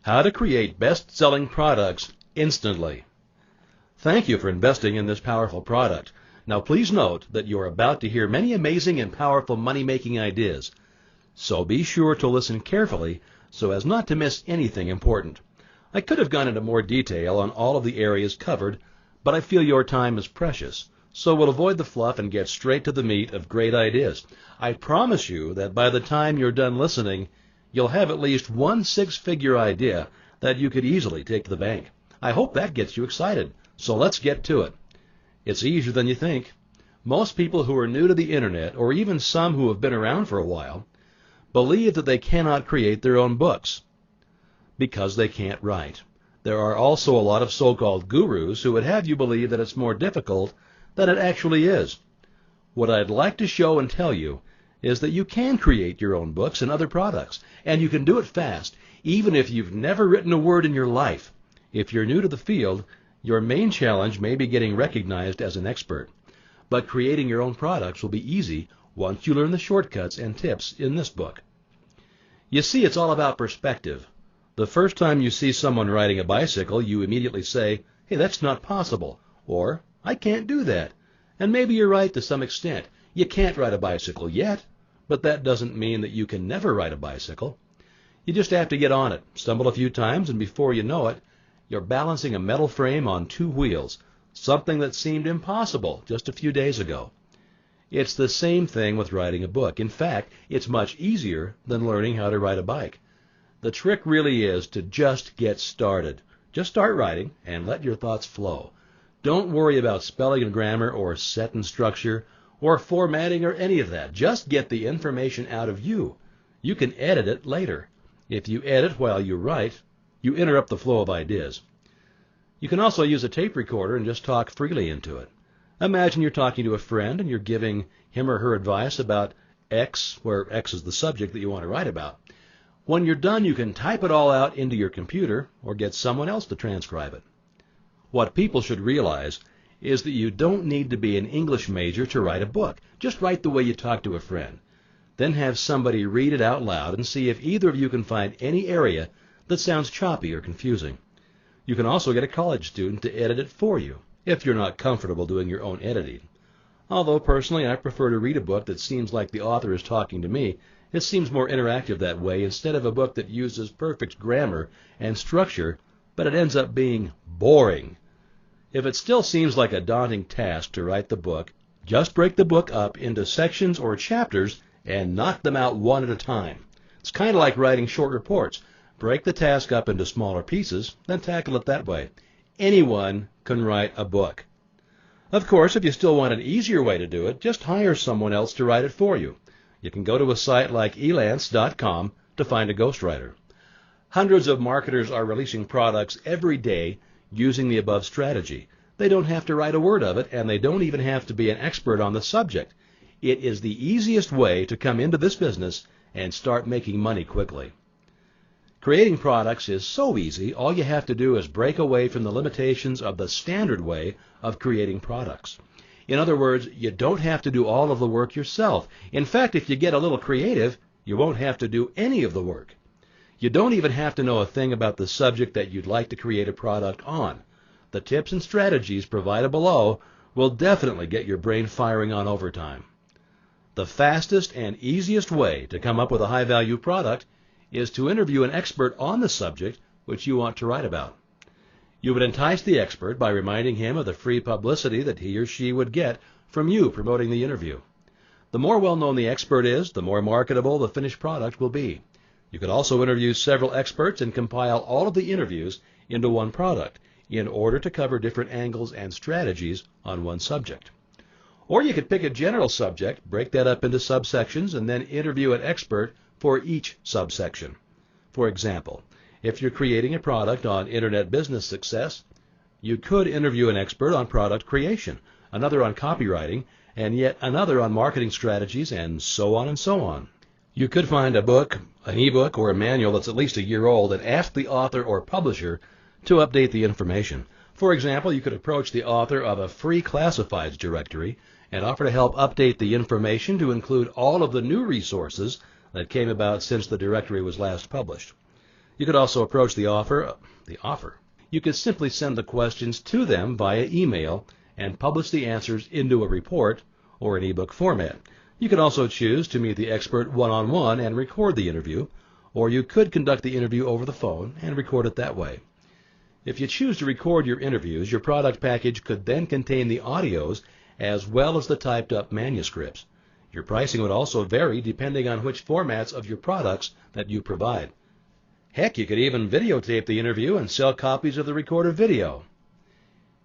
How to create best-selling products instantly. Thank you for investing in this powerful product. Now please note that you are about to hear many amazing and powerful money-making ideas. So be sure to listen carefully so as not to miss anything important. I could have gone into more detail on all of the areas covered, but I feel your time is precious, so we'll avoid the fluff and get straight to the meat of great ideas. I promise you that by the time you're done listening, you'll have at least one six-figure idea that you could easily take to the bank. I hope that gets you excited, so let's get to it. It's easier than you think. Most people who are new to the internet, or even some who have been around for a while, believe that they cannot create their own books because they can't write. There are also a lot of so-called gurus who would have you believe that it's more difficult than it actually is. What I'd like to show and tell you is that you can create your own books and other products, and you can do it fast, even if you've never written a word in your life. If you're new to the field, your main challenge may be getting recognized as an expert, but creating your own products will be easy once you learn the shortcuts and tips in this book. You see, it's all about perspective. The first time you see someone riding a bicycle, you immediately say, "Hey, that's not possible," or "I can't do that." And maybe you're right to some extent. You can't ride a bicycle yet, but that doesn't mean that you can never ride a bicycle. You just have to get on it, stumble a few times, and before you know it, you're balancing a metal frame on two wheels, something that seemed impossible just a few days ago. It's the same thing with writing a book. In fact, it's much easier than learning how to ride a bike. The trick really is to just get started. Just start writing and let your thoughts flow. Don't worry about spelling and grammar or sentence structure or formatting or any of that. Just get the information out of you. You can edit it later. If you edit while you write, you interrupt the flow of ideas. You can also use a tape recorder and just talk freely into it. Imagine you're talking to a friend and you're giving him or her advice about X, where X is the subject that you want to write about. When you're done, you can type it all out into your computer or get someone else to transcribe it. What people should realize is that you don't need to be an English major to write a book. Just write the way you talk to a friend. Then have somebody read it out loud and see if either of you can find any area that sounds choppy or confusing. You can also get a college student to edit it for you, if you're not comfortable doing your own editing. Although personally I prefer to read a book that seems like the author is talking to me. It seems more interactive that way instead of a book that uses perfect grammar and structure, but it ends up being boring. If it still seems like a daunting task to write the book, just break the book up into sections or chapters and knock them out one at a time. It's kind of like writing short reports. Break the task up into smaller pieces, then tackle it that way. Anyone can write a book. Of course, if you still want an easier way to do it, just hire someone else to write it for you. You can go to a site like elance.com to find a ghostwriter. Hundreds of marketers are releasing products every day using the above strategy. They don't have to write a word of it, and they don't even have to be an expert on the subject. It is the easiest way to come into this business and start making money quickly. Creating products is so easy, all you have to do is break away from the limitations of the standard way of creating products. In other words, you don't have to do all of the work yourself. In fact, if you get a little creative, you won't have to do any of the work. You don't even have to know a thing about the subject that you'd like to create a product on. The tips and strategies provided below will definitely get your brain firing on overtime. The fastest and easiest way to come up with a high-value product is to interview an expert on the subject which you want to write about. You would entice the expert by reminding him of the free publicity that he or she would get from you promoting the interview. The more well-known the expert is, the more marketable the finished product will be. You could also interview several experts and compile all of the interviews into one product in order to cover different angles and strategies on one subject. Or you could pick a general subject, break that up into subsections, and then interview an expert for each subsection. For example, if you're creating a product on internet business success, you could interview an expert on product creation, another on copywriting, and yet another on marketing strategies, and so on and so on. You could find a book, an ebook, or a manual that's at least a year old and ask the author or publisher to update the information. For example, you could approach the author of a free classifieds directory and offer to help update the information to include all of the new resources that came about since the directory was last published. You could also approach the offer. You could simply send the questions to them via email and publish the answers into a report or an ebook format. You can also choose to meet the expert one-on-one and record the interview, or you could conduct the interview over the phone and record it that way. If you choose to record your interviews, your product package could then contain the audios as well as the typed up manuscripts. Your pricing would also vary depending on which formats of your products that you provide. Heck, you could even videotape the interview and sell copies of the recorded video.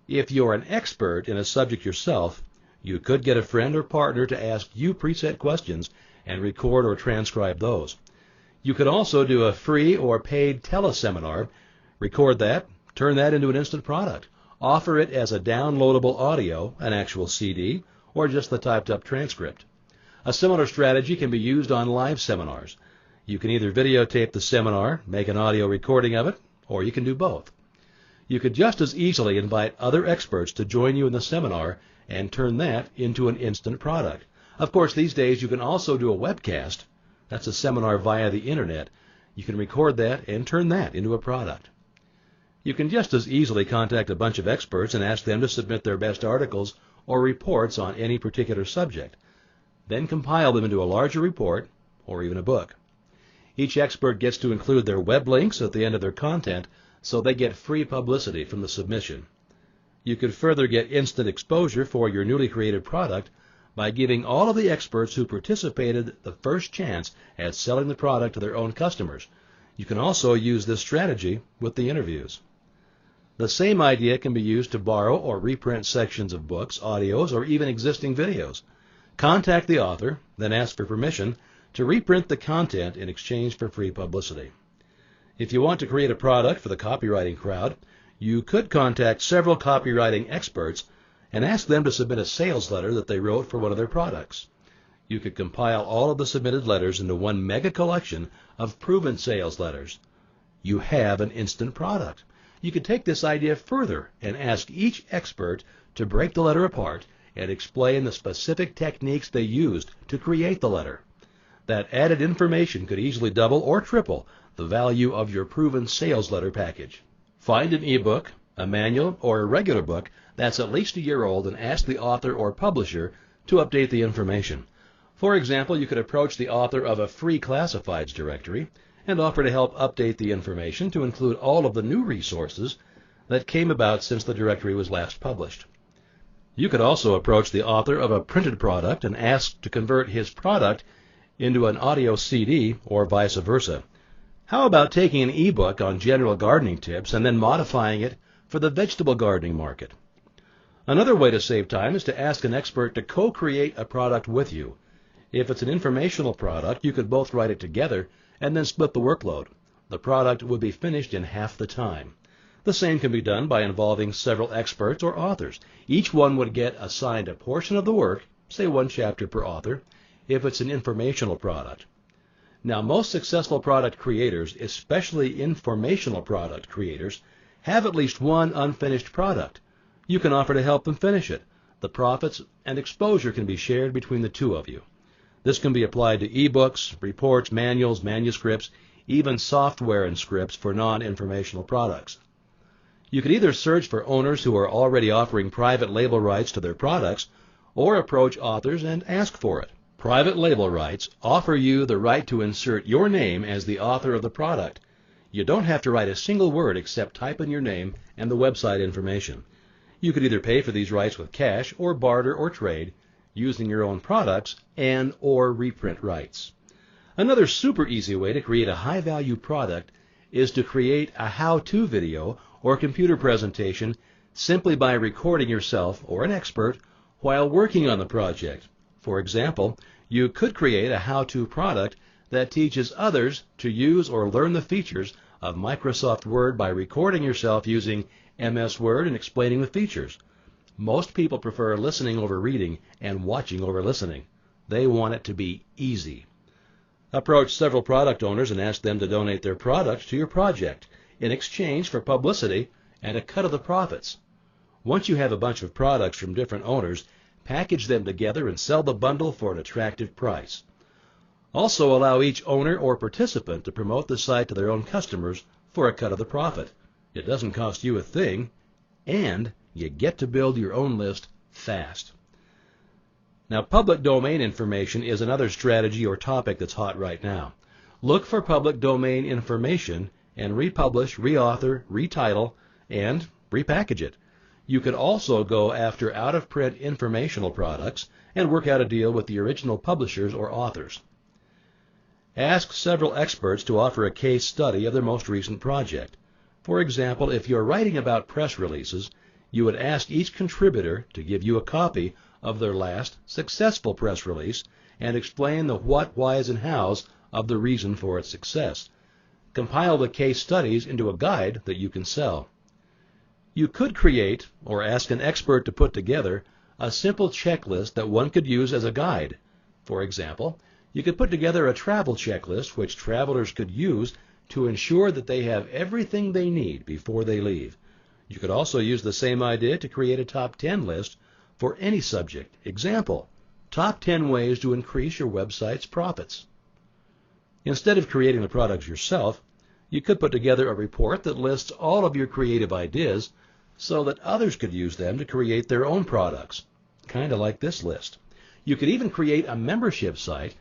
If you're an expert in a subject yourself, you could get a friend or partner to ask you preset questions and record or transcribe those. You could also do a free or paid teleseminar, record that, turn that into an instant product, offer it as a downloadable audio, an actual CD, or just the typed up transcript. A similar strategy can be used on live seminars. You can either videotape the seminar, make an audio recording of it, or you can do both. You could just as easily invite other experts to join you in the seminar and turn that into an instant product. Of course, these days you can also do a webcast. That's a seminar via the internet. You can record that and turn that into a product. You can just as easily contact a bunch of experts and ask them to submit their best articles or reports on any particular subject. Then compile them into a larger report or even a book. Each expert gets to include their web links at the end of their content, so they get free publicity from the submission. You could further get instant exposure for your newly created product by giving all of the experts who participated the first chance at selling the product to their own customers. You can also use this strategy with the interviews. The same idea can be used to borrow or reprint sections of books, audios, or even existing videos. Contact the author, then ask for permission to reprint the content in exchange for free publicity. If you want to create a product for the copywriting crowd, you could contact several copywriting experts and ask them to submit a sales letter that they wrote for one of their products. You could compile all of the submitted letters into one mega collection of proven sales letters. You have an instant product. You could take this idea further and ask each expert to break the letter apart and explain the specific techniques they used to create the letter. That added information could easily double or triple the value of your proven sales letter package. Find an ebook, a manual, or a regular book that's at least a year old and ask the author or publisher to update the information. For example, you could approach the author of a free classifieds directory and offer to help update the information to include all of the new resources that came about since the directory was last published. You could also approach the author of a printed product and ask to convert his product into an audio CD or vice versa. How about taking an ebook on general gardening tips and then modifying it for the vegetable gardening market? Another way to save time is to ask an expert to co-create a product with you. If it's an informational product, you could both write it together and then split the workload. The product would be finished in half the time. The same can be done by involving several experts or authors. Each one would get assigned a portion of the work, say one chapter per author, if it's an informational product. Now, most successful product creators, especially informational product creators, have at least one unfinished product. You can offer to help them finish it. The profits and exposure can be shared between the two of you. This can be applied to ebooks, reports, manuals, manuscripts, even software and scripts for non-informational products. You can either search for owners who are already offering private label rights to their products, or approach authors and ask for it. Private label rights offer you the right to insert your name as the author of the product. You don't have to write a single word except type in your name and the website information. You could either pay for these rights with cash or barter or trade, using your own products and or reprint rights. Another super easy way to create a high-value product is to create a how-to video or computer presentation simply by recording yourself or an expert while working on the project. For example, you could create a how-to product that teaches others to use or learn the features of Microsoft Word by recording yourself using MS Word and explaining the features. Most people prefer listening over reading and watching over listening. They want it to be easy. Approach several product owners and ask them to donate their product to your project in exchange for publicity and a cut of the profits. Once you have a bunch of products from different owners, package them together and sell the bundle for an attractive price. Also allow each owner or participant to promote the site to their own customers for a cut of the profit. It doesn't cost you a thing, and you get to build your own list fast. Now, public domain information is another strategy or topic that's hot right now. Look for public domain information and republish, reauthor, retitle, and repackage it. You could also go after out-of-print informational products and work out a deal with the original publishers or authors. Ask several experts to offer a case study of their most recent project. For example, if you're writing about press releases, you would ask each contributor to give you a copy of their last successful press release and explain the what, whys, and hows of the reason for its success. Compile the case studies into a guide that you can sell. You could create, or ask an expert to put together, a simple checklist that one could use as a guide. For example, you could put together a travel checklist which travelers could use to ensure that they have everything they need before they leave. You could also use the same idea to create a top 10 list for any subject. Example, top 10 ways to increase your website's profits. Instead of creating the products yourself, you could put together a report that lists all of your creative ideas so that others could use them to create their own products, kind of like this list. You could even create a membership site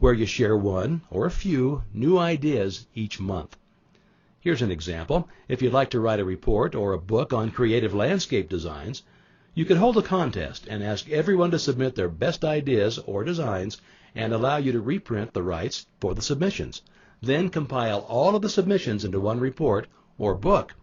where you share one or a few new ideas each month. Here's an example. If you'd like to write a report or a book on creative landscape designs, you could hold a contest and ask everyone to submit their best ideas or designs and allow you to reprint the rights for the submissions. Then compile all of the submissions into one report or book.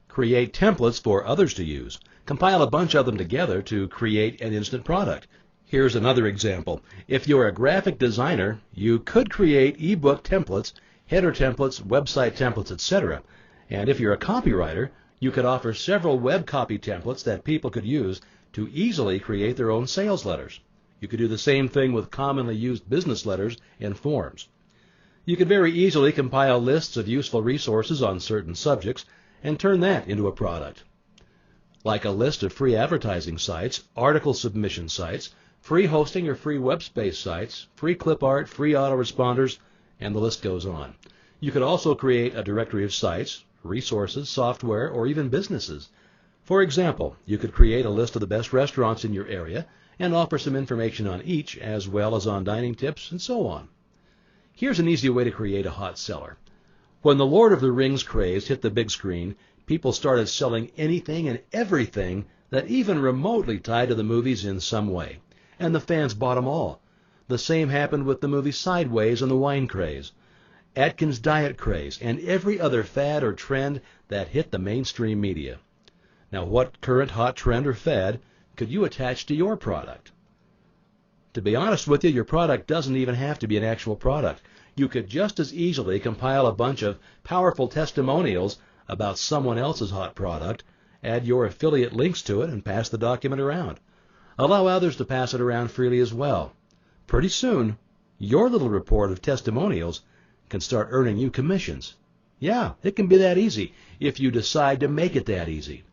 Create templates for others to use. Compile a bunch of them together to create an instant product. Here's another example. If you're a graphic designer, you could create ebook templates, header templates, website templates, etc. And if you're a copywriter, you could offer several web copy templates that people could use to easily create their own sales letters. You could do the same thing with commonly used business letters and forms. You could very easily compile lists of useful resources on certain subjects and turn that into a product, like a list of free advertising sites, article submission sites, free hosting or free web space sites, free clip art, free autoresponders, and the list goes on. You could also create a directory of sites, resources, software, or even businesses. For example, you could create a list of the best restaurants in your area and offer some information on each, as well as on dining tips and so on. Here's an easy way to create a hot seller. When the Lord of the Rings craze hit the big screen, people started selling anything and everything that even remotely tied to the movies in some way, and the fans bought them all. The same happened with the movie Sideways and the wine craze, Atkins diet craze, and every other fad or trend that hit the mainstream media. Now, what current hot trend or fad could you attach to your product? To be honest with you, your product doesn't even have to be an actual product. You could just as easily compile a bunch of powerful testimonials about someone else's hot product, add your affiliate links to it, and pass the document around. Allow others to pass it around freely as well. Pretty soon, your little report of testimonials can start earning you commissions. Yeah, it can be that easy if you decide to make it that easy.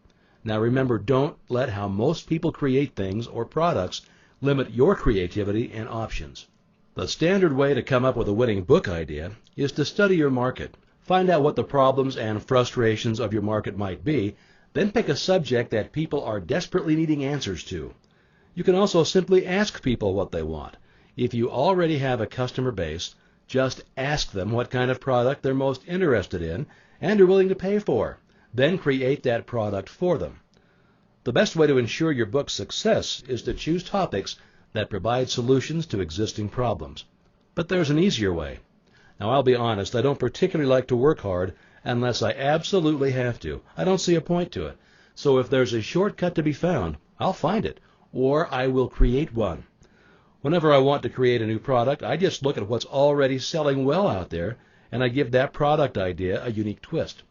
Now remember, don't let how most people create things or products limit your creativity and options. The standard way to come up with a winning book idea is to study your market. Find out what the problems and frustrations of your market might be, then pick a subject that people are desperately needing answers to. You can also simply ask people what they want. If you already have a customer base, just ask them what kind of product they're most interested in and are willing to pay for. Then create that product for them. The best way to ensure your book's success is to choose topics that provide solutions to existing problems. But there's an easier way. Now, I'll be honest, I don't particularly like to work hard unless I absolutely have to. I don't see a point to it. So if there's a shortcut to be found, I'll find it, or I will create one. Whenever I want to create a new product, I just look at what's already selling well out there, and I give that product idea a unique twist.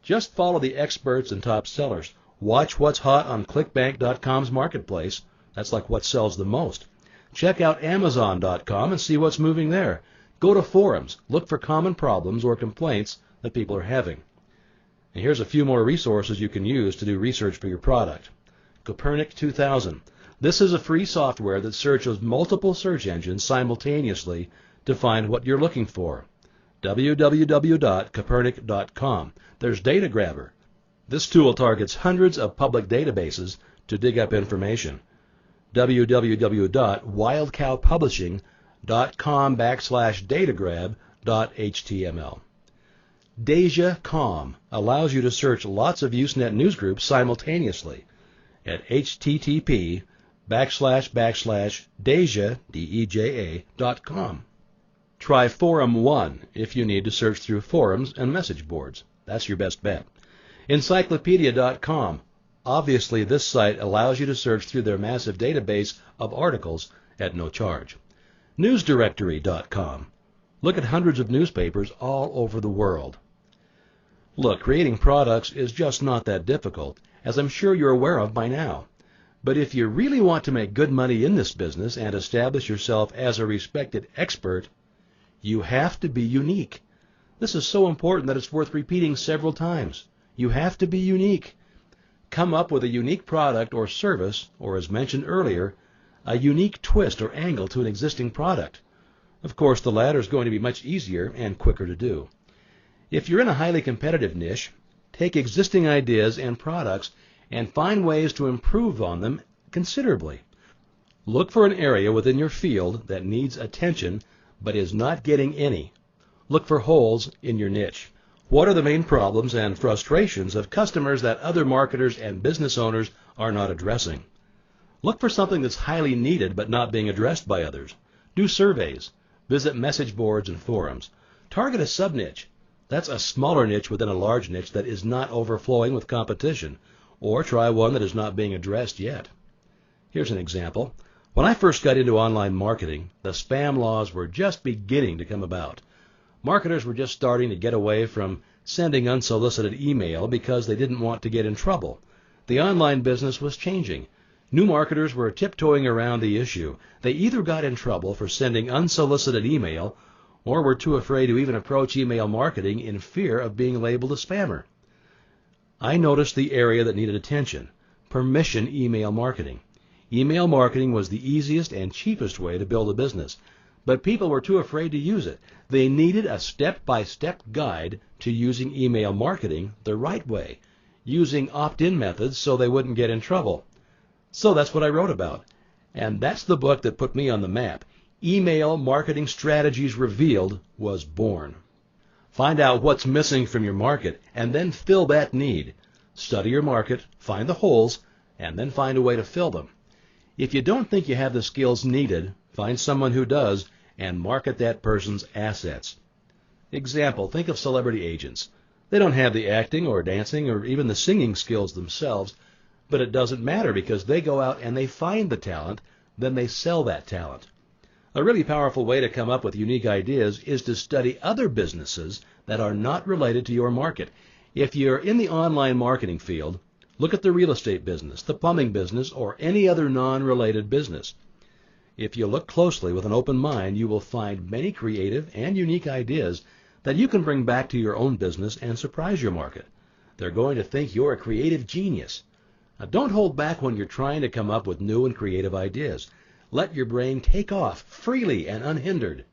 Just follow the experts and top sellers. Watch what's hot on ClickBank.com's marketplace. That's like what sells the most. Check out Amazon.com and see what's moving there. Go to forums. Look for common problems or complaints that people are having. And here's a few more resources you can use to do research for your product. Copernic 2000. This is a free software that searches multiple search engines simultaneously to find what you're looking for. www.copernic.com. There's Data Grabber. This tool targets hundreds of public databases to dig up information. www.wildcowpublishing.com/datagrab.html. Deja.com allows you to search lots of Usenet newsgroups simultaneously at http://deja.com. Try Forum 1 if you need to search through forums and message boards. That's your best bet. Encyclopedia.com. Obviously, this site allows you to search through their massive database of articles at no charge. Newsdirectory.com. Look at hundreds of newspapers all over the world. Look, creating products is just not that difficult, as I'm sure you're aware of by now. But if you really want to make good money in this business and establish yourself as a respected expert, you have to be unique. This is so important that it's worth repeating several times. You have to be unique. Come up with a unique product or service, or as mentioned earlier, a unique twist or angle to an existing product. Of course, the latter is going to be much easier and quicker to do. If you're in a highly competitive niche, take existing ideas and products and find ways to improve on them considerably. Look for an area within your field that needs attention but is not getting any. Look for holes in your niche. What are the main problems and frustrations of customers that other marketers and business owners are not addressing? Look for something that's highly needed but not being addressed by others. Do surveys. Visit message boards and forums. Target a sub-niche. That's a smaller niche within a large niche that is not overflowing with competition. Or try one that is not being addressed yet. Here's an example. When I first got into online marketing, the spam laws were just beginning to come about. Marketers were just starting to get away from sending unsolicited email because they didn't want to get in trouble. The online business was changing. New marketers were tiptoeing around the issue. They either got in trouble for sending unsolicited email or were too afraid to even approach email marketing in fear of being labeled a spammer. I noticed the area that needed attention: permission email marketing. Email marketing was the easiest and cheapest way to build a business, but people were too afraid to use it. They needed a step-by-step guide to using email marketing the right way, using opt-in methods so they wouldn't get in trouble. So that's what I wrote about, and that's the book that put me on the map. Email Marketing Strategies Revealed was born. Find out what's missing from your market and then fill that need. Study your market, find the holes, and then find a way to fill them. If you don't think you have the skills needed, find someone who does and market that person's assets. Example, think of celebrity agents. They don't have the acting or dancing or even the singing skills themselves, but it doesn't matter because they go out and they find the talent, then they sell that talent. A really powerful way to come up with unique ideas is to study other businesses that are not related to your market. If you're in the online marketing field, look at the real estate business, the plumbing business, or any other non-related business. If you look closely with an open mind, you will find many creative and unique ideas that you can bring back to your own business and surprise your market. They're going to think you're a creative genius. Now, don't hold back when you're trying to come up with new and creative ideas. Let your brain take off freely and unhindered.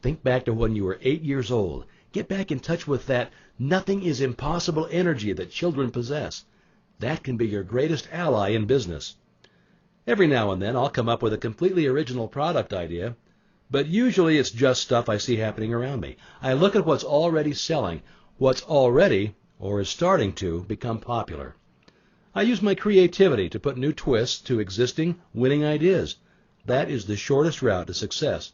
Think back to when you were 8 years old. Get back in touch with that nothing is impossible energy that children possess. That can be your greatest ally in business. Every now and then I'll come up with a completely original product idea, but usually it's just stuff I see happening around me. I look at what's already selling, what's already, or is starting to, become popular. I use my creativity to put new twists to existing winning ideas. That is the shortest route to success.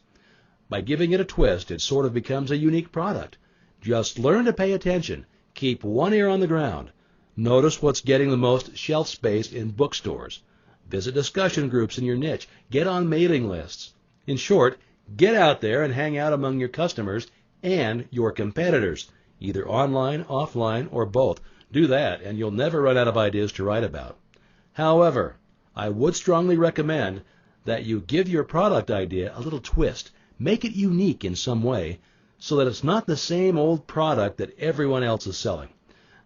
By giving it a twist, it sort of becomes a unique product. Just learn to pay attention. Keep one ear on the ground. Notice what's getting the most shelf space in bookstores. Visit discussion groups in your niche. Get on mailing lists. In short, get out there and hang out among your customers and your competitors, either online, offline, or both. Do that, and you'll never run out of ideas to write about. However, I would strongly recommend that you give your product idea a little twist. Make it unique in some way so that it's not the same old product that everyone else is selling.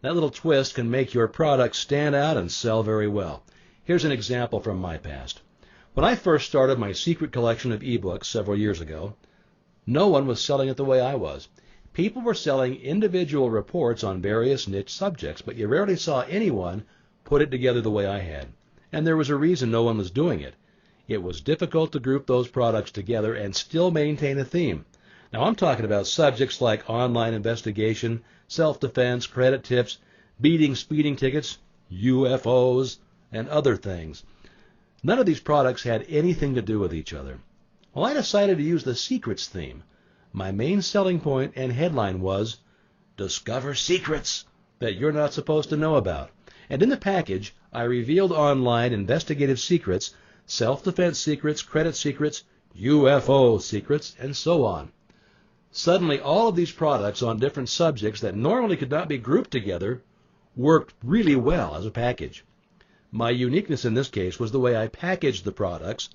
That little twist can make your product stand out and sell very well. Here's an example from my past. When I first started my secret collection of ebooks several years ago, No one was selling it the way I was. People were selling individual reports on various niche subjects, but you rarely saw anyone put it together the way I had. And there was a reason no one was doing it. It was difficult to group those products together and still maintain a theme. Now I'm talking about subjects like online investigation, self-defense, credit tips, beating speeding tickets, UFOs, and other things. None of these products had anything to do with each other. Well, I decided to use the secrets theme. My main selling point and headline was, Discover Secrets that you're not supposed to know about. And in the package, I revealed online investigative secrets, self-defense secrets, credit secrets, UFO secrets, and so on. Suddenly, all of these products on different subjects that normally could not be grouped together worked really well as a package. My uniqueness in this case was the way I packaged the products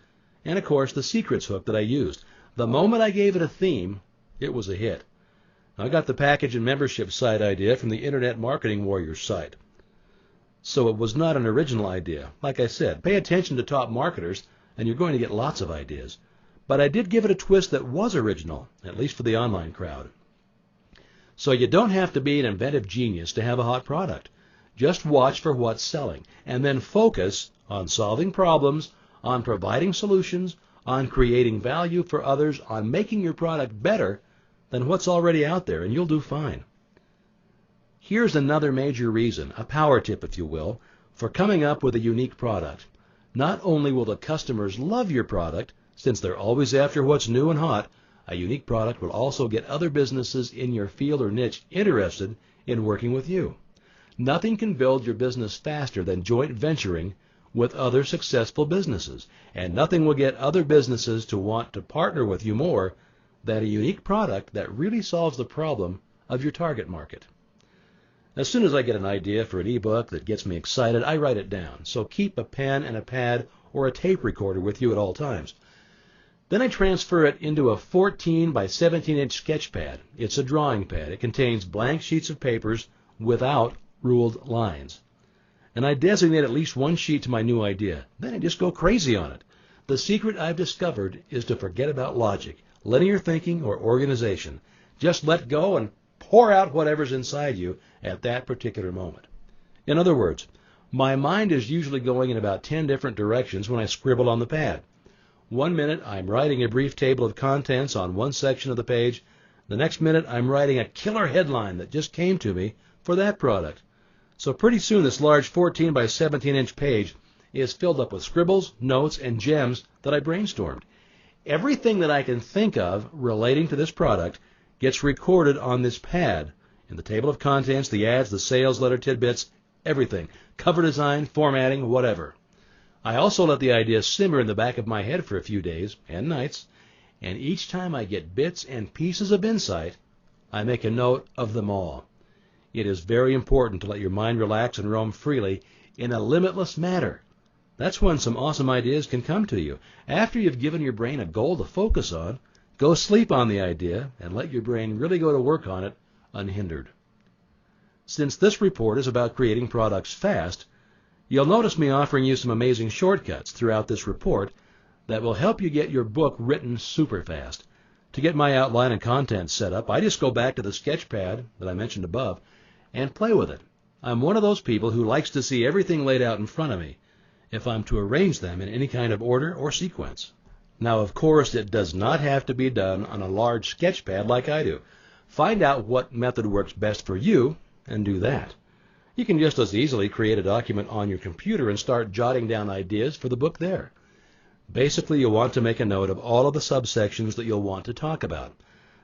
and, of course, the secrets hook that I used. The moment I gave it a theme, it was a hit. I got the package and membership site idea from the Internet Marketing Warriors site. So it was not an original idea. Like I said, pay attention to top marketers and you're going to get lots of ideas. But I did give it a twist that was original, at least for the online crowd. So you don't have to be an inventive genius to have a hot product. Just watch for what's selling and then focus on solving problems, on providing solutions, on creating value for others, on making your product better than what's already out there, and you'll do fine. Here's another major reason, a power tip if you will, for coming up with a unique product. Not only will the customers love your product, since they're always after what's new and hot, a unique product will also get other businesses in your field or niche interested in working with you. Nothing can build your business faster than joint venturing with other successful businesses, and nothing will get other businesses to want to partner with you more than a unique product that really solves the problem of your target market. As soon as I get an idea for an ebook that gets me excited, I write it down. So keep a pen and a pad or a tape recorder with you at all times. Then I transfer it into a 14 by 17 inch sketch pad. It's a drawing pad. It contains blank sheets of papers without ruled lines. And I designate at least one sheet to my new idea. Then I just go crazy on it. The secret I've discovered is to forget about logic, linear thinking, or organization. Just let go and pour out whatever's inside you at that particular moment. In other words, my mind is usually going in about 10 different directions when I scribble on the pad. 1 minute I'm writing a brief table of contents on one section of the page. The next minute I'm writing a killer headline that just came to me for that product. So pretty soon this large 14 by 17 inch page is filled up with scribbles, notes, and gems that I brainstormed. Everything that I can think of relating to this product gets recorded on this pad in the table of contents, the ads, the sales letter tidbits, everything, cover design, formatting, whatever. I also let the idea simmer in the back of my head for a few days and nights, and each time I get bits and pieces of insight, I make a note of them all. It is very important to let your mind relax and roam freely in a limitless manner. That's when some awesome ideas can come to you. After you've given your brain a goal to focus on, go sleep on the idea and let your brain really go to work on it unhindered. Since this report is about creating products fast, you'll notice me offering you some amazing shortcuts throughout this report that will help you get your book written super fast. To get my outline and content set up, I just go back to the sketch pad that I mentioned above and play with it. I'm one of those people who likes to see everything laid out in front of me if I'm to arrange them in any kind of order or sequence. Now, of course, it does not have to be done on a large sketch pad like I do. Find out what method works best for you and do that. You can just as easily create a document on your computer and start jotting down ideas for the book there. Basically, you'll want to make a note of all of the subsections that you'll want to talk about.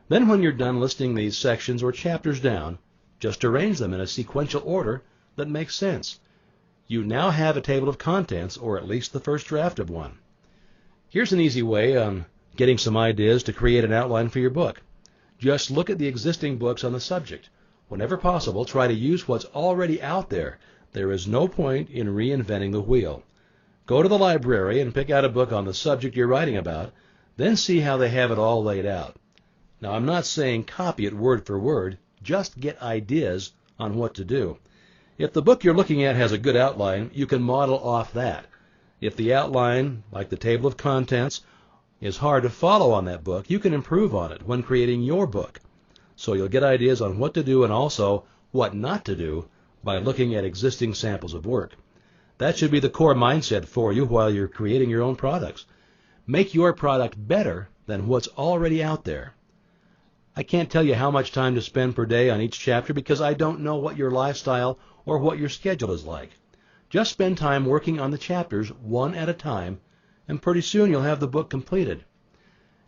Then when you're done listing these sections or chapters down, just arrange them in a sequential order that makes sense. You now have a table of contents, or at least the first draft of one. Here's an easy way on getting some ideas to create an outline for your book. Just look at the existing books on the subject. Whenever possible, try to use what's already out there. There is no point in reinventing the wheel. Go to the library and pick out a book on the subject you're writing about, then see how they have it all laid out. Now, I'm not saying copy it word for word, just get ideas on what to do. If the book you're looking at has a good outline, you can model off that. If the outline, like the table of contents, is hard to follow on that book, you can improve on it when creating your book. So you'll get ideas on what to do and also what not to do by looking at existing samples of work. That should be the core mindset for you while you're creating your own products. Make your product better than what's already out there. I can't tell you how much time to spend per day on each chapter because I don't know what your lifestyle or what your schedule is like. Just spend time working on the chapters one at a time, and pretty soon you'll have the book completed.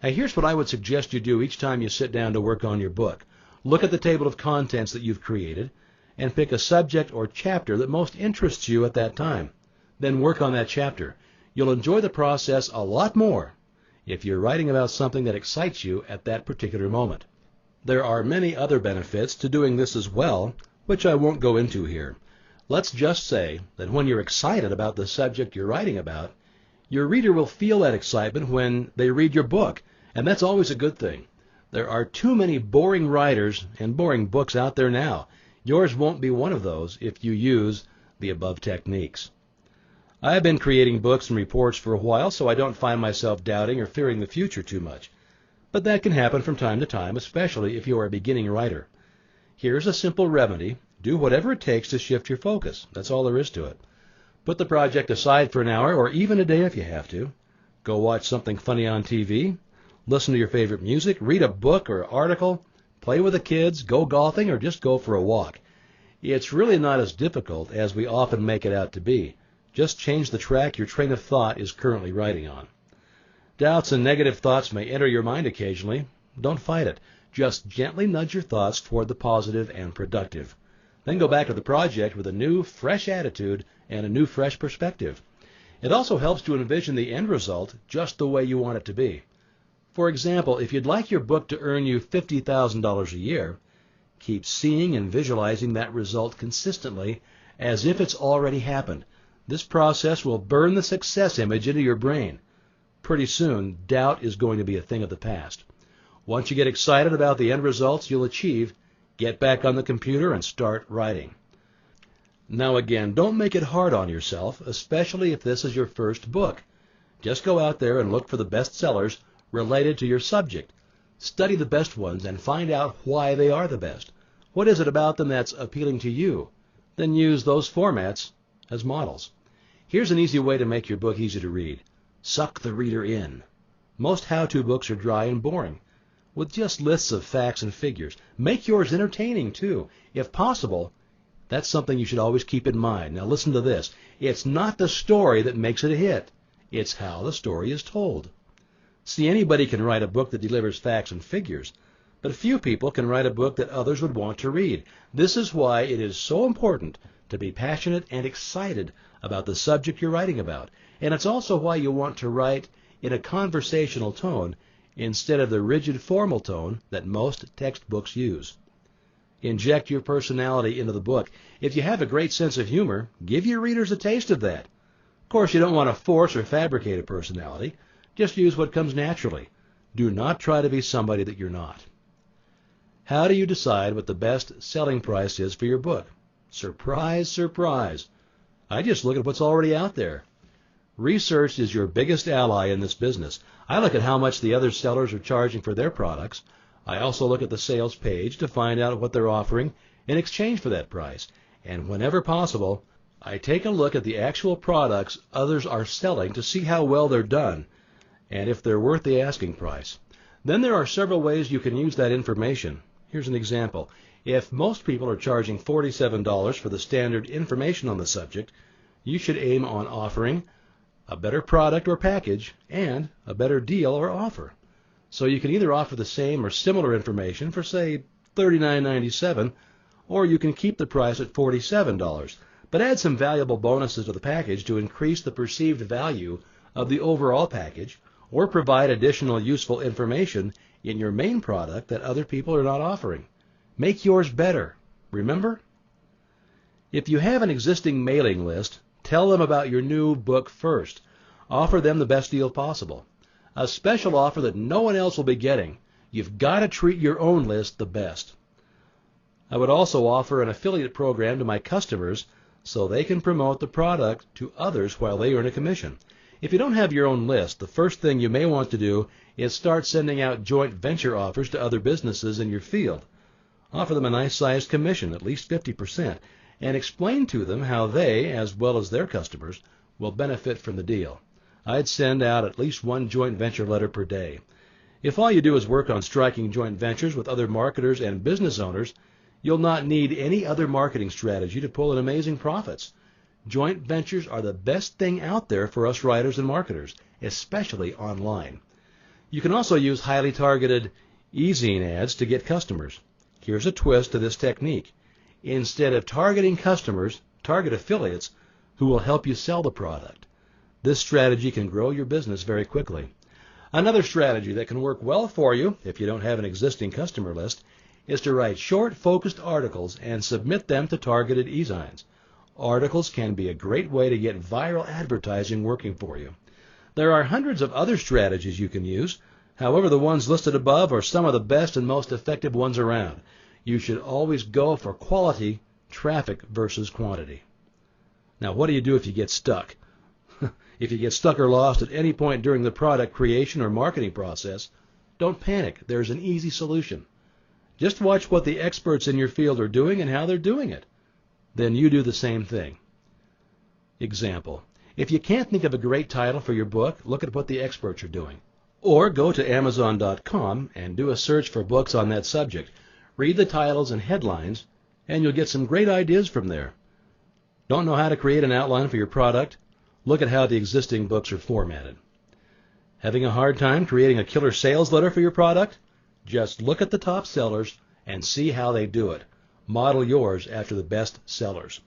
Now here's what I would suggest you do each time you sit down to work on your book. Look at the table of contents that you've created and pick a subject or chapter that most interests you at that time. Then work on that chapter. You'll enjoy the process a lot more if you're writing about something that excites you at that particular moment. There are many other benefits to doing this as well, which I won't go into here. Let's just say that when you're excited about the subject you're writing about, your reader will feel that excitement when they read your book, and that's always a good thing. There are too many boring writers and boring books out there now. Yours won't be one of those if you use the above techniques. I've been creating books and reports for a while, so I don't find myself doubting or fearing the future too much. But that can happen from time to time, especially if you are a beginning writer. Here's a simple remedy. Do whatever it takes to shift your focus. That's all there is to it. Put the project aside for an hour or even a day if you have to. Go watch something funny on TV. Listen to your favorite music. Read a book or article. Play with the kids. Go golfing or just go for a walk. It's really not as difficult as we often make it out to be. Just change the track your train of thought is currently riding on. Doubts and negative thoughts may enter your mind occasionally. Don't fight it. Just gently nudge your thoughts toward the positive and productive. Then go back to the project with a new, fresh attitude and a new, fresh perspective. It also helps to envision the end result just the way you want it to be. For example, if you'd like your book to earn you $50,000 a year, keep seeing and visualizing that result consistently as if it's already happened. This process will burn the success image into your brain. Pretty soon, doubt is going to be a thing of the past. Once you get excited about the end results you'll achieve, get back on the computer and start writing. Now again, don't make it hard on yourself, especially if this is your first book. Just go out there and look for the best sellers related to your subject. Study the best ones and find out why they are the best. What is it about them that's appealing to you? Then use those formats as models. Here's an easy way to make your book easy to read. Suck the reader in. Most how-to books are dry and boring, with just lists of facts and figures. Make yours entertaining, too. If possible, that's something you should always keep in mind. Now listen to this. It's not the story that makes it a hit. It's how the story is told. See, anybody can write a book that delivers facts and figures, but few people can write a book that others would want to read. This is why it is so important to be passionate and excited about the subject you're writing about. And it's also why you want to write in a conversational tone instead of the rigid formal tone that most textbooks use. Inject your personality into the book. If you have a great sense of humor, give your readers a taste of that. Of course, you don't want to force or fabricate a personality. Just use what comes naturally. Do not try to be somebody that you're not. How do you decide what the best selling price is for your book? Surprise, surprise. I just look at what's already out there. Research is your biggest ally in this business. I look at how much the other sellers are charging for their products. I also look at the sales page to find out what they're offering in exchange for that price. And whenever possible, I take a look at the actual products others are selling to see how well they're done and if they're worth the asking price. Then there are several ways you can use that information. Here's an example. If most people are charging $47 for the standard information on the subject, you should aim on offering a better product or package and a better deal or offer. So you can either offer the same or similar information for, say, $39.97, or you can keep the price at $47, but add some valuable bonuses to the package to increase the perceived value of the overall package, or provide additional useful information in your main product that other people are not offering. Make yours better. Remember? If you have an existing mailing list, tell them about your new book first. Offer them the best deal possible. A special offer that no one else will be getting. You've got to treat your own list the best. I would also offer an affiliate program to my customers so they can promote the product to others while they earn a commission. If you don't have your own list, the first thing you may want to do is start sending out joint venture offers to other businesses in your field. Offer them a nice-sized commission, at least 50%, and explain to them how they, as well as their customers, will benefit from the deal. I'd send out at least one joint venture letter per day. If all you do is work on striking joint ventures with other marketers and business owners, you'll not need any other marketing strategy to pull in amazing profits. Joint ventures are the best thing out there for us writers and marketers, especially online. You can also use highly targeted e-zine ads to get customers. Here's a twist to this technique. Instead of targeting customers, target affiliates who will help you sell the product. This strategy can grow your business very quickly. Another strategy that can work well for you if you don't have an existing customer list is to write short, focused articles and submit them to targeted e-zines. Articles can be a great way to get viral advertising working for you. There are hundreds of other strategies you can use. However, the ones listed above are some of the best and most effective ones around. You should always go for quality traffic versus quantity. Now, what do you do if you get stuck? If you get stuck or lost at any point during the product creation or marketing process, don't panic. There's an easy solution. Just watch what the experts in your field are doing and how they're doing it. Then you do the same thing. Example: if you can't think of a great title for your book, look at what the experts are doing. Or go to Amazon.com and do a search for books on that subject. Read the titles and headlines, and you'll get some great ideas from there. Don't know how to create an outline for your product? Look at how the existing books are formatted. Having a hard time creating a killer sales letter for your product? Just look at the top sellers and see how they do it. Model yours after the best sellers.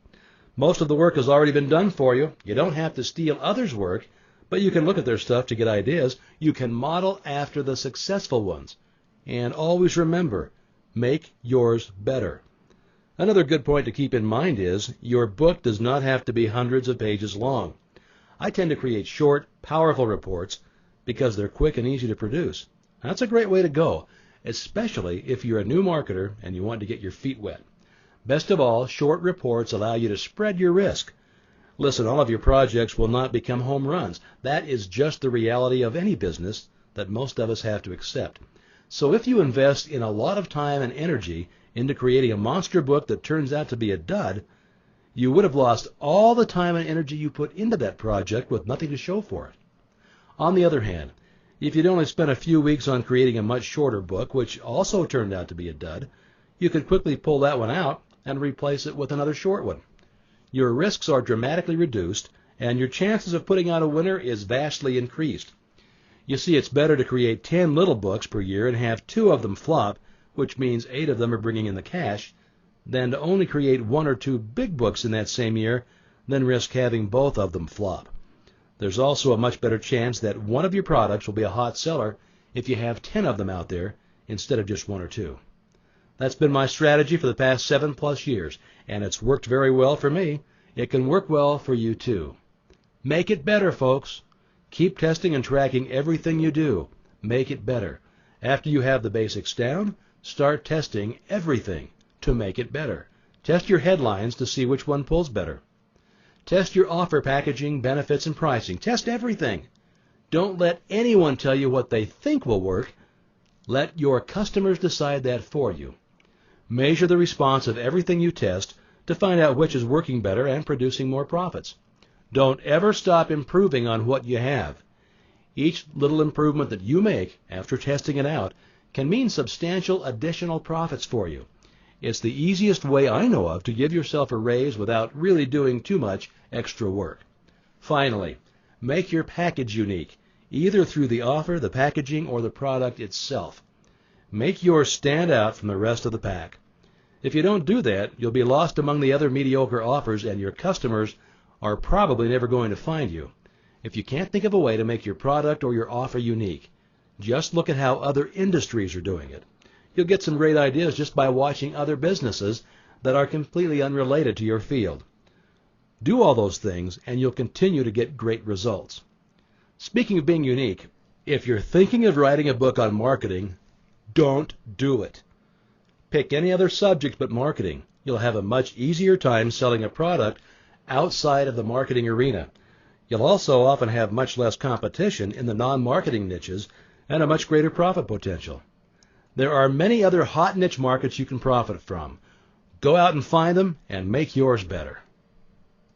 Most of the work has already been done for you. You don't have to steal others' work, but you can look at their stuff to get ideas. You can model after the successful ones. And always remember, make yours better. Another good point to keep in mind is your book does not have to be hundreds of pages long. I tend to create short, powerful reports because they're quick and easy to produce. That's a great way to go, especially if you're a new marketer and you want to get your feet wet. Best of all, short reports allow you to spread your risk. Listen, all of your projects will not become home runs. That is just the reality of any business that most of us have to accept. So if you invest in a lot of time and energy into creating a monster book that turns out to be a dud, you would have lost all the time and energy you put into that project with nothing to show for it. On the other hand, if you'd only spent a few weeks on creating a much shorter book, which also turned out to be a dud, you could quickly pull that one out and replace it with another short one. Your risks are dramatically reduced, and your chances of putting out a winner is vastly increased. You see, it's better to create 10 little books per year and have 2 of them flop, which means 8 of them are bringing in the cash, than to only create 1 or 2 big books in that same year, then risk having both of them flop. There's also a much better chance that one of your products will be a hot seller if you have 10 of them out there instead of just 1 or 2. That's been my strategy for the past 7+ years, and it's worked very well for me. It can work well for you too. Make it better, folks. Keep testing and tracking everything you do. Make it better. After you have the basics down, start testing everything to make it better. Test your headlines to see which one pulls better. Test your offer packaging, benefits, and pricing. Test everything. Don't let anyone tell you what they think will work. Let your customers decide that for you. Measure the response of everything you test to find out which is working better and producing more profits. Don't ever stop improving on what you have. Each little improvement that you make after testing it out can mean substantial additional profits for you. It's the easiest way I know of to give yourself a raise without really doing too much extra work. Finally, make your package unique, either through the offer, the packaging, or the product itself. Make yours stand out from the rest of the pack. If you don't do that, you'll be lost among the other mediocre offers, and your customers are probably never going to find you. If you can't think of a way to make your product or your offer unique, just look at how other industries are doing it. You'll get some great ideas just by watching other businesses that are completely unrelated to your field. Do all those things, and you'll continue to get great results. Speaking of being unique, if you're thinking of writing a book on marketing, don't do it. Pick any other subject but marketing. You'll have a much easier time selling a product outside of the marketing arena. You'll also often have much less competition in the non-marketing niches and a much greater profit potential. There are many other hot niche markets you can profit from. Go out and find them and make yours better.